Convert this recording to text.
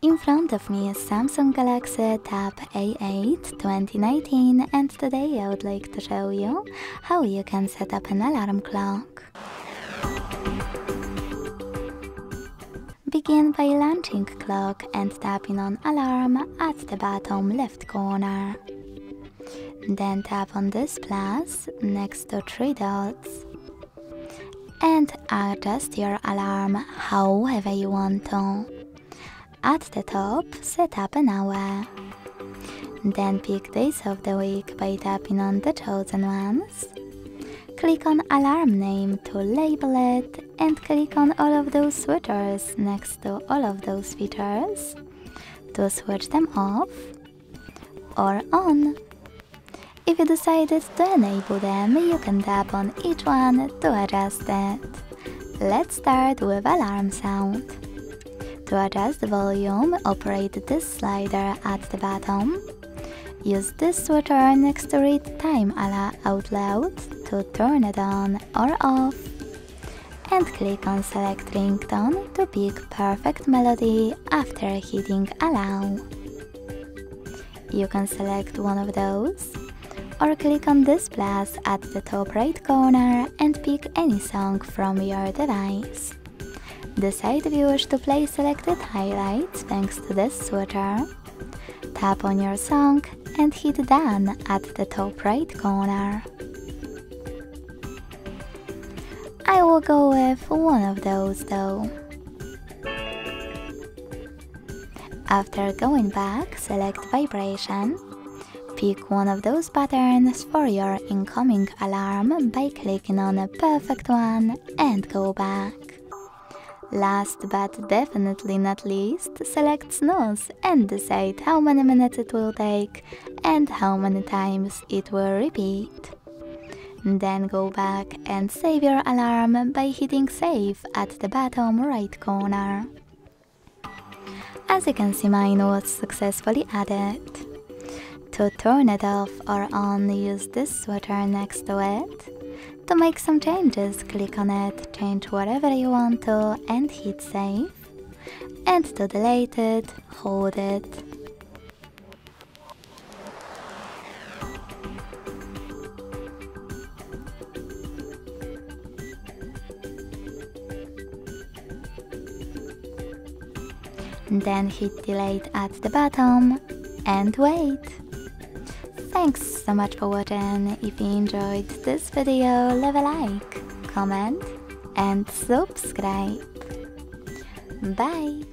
In front of me is Samsung Galaxy Tab A8 2019, and today I would like to show you how you can set up an alarm clock. Begin by launching clock and tapping on alarm at the bottom left corner. Then tap on this plus next to three dots and adjust your alarm however you want to. At the top, set up an hour. Then pick days of the week by tapping on the chosen ones. Click on alarm name to label it and click on all of those switchers next to all of those features to switch them off or on. If you decided to enable them, you can tap on each one to adjust it. Let's start with alarm sound. To adjust the volume, operate this slider at the bottom. Use this switcher next to read time out loud to turn it on or off. And click on select ringtone to pick perfect melody after hitting allow. You can select one of those, or click on this plus at the top right corner and pick any song from your device. Decide if you wish to play selected highlights thanks to this switcher. Tap on your song and hit done at the top right corner. I will go with one of those though. After going back, select vibration. Pick one of those patterns for your incoming alarm by clicking on a perfect one and go back. Last but definitely not least, select snooze and decide how many minutes it will take and how many times it will repeat. Then go back and save your alarm by hitting save at the bottom right corner. As you can see, mine was successfully added. To turn it off or on, use this switcher next to it. To make some changes, click on it, change whatever you want to and hit save. And to delete it, hold it. Then hit delete at the bottom and wait. Thanks so much for watching. If you enjoyed this video, leave a like, comment and subscribe. Bye!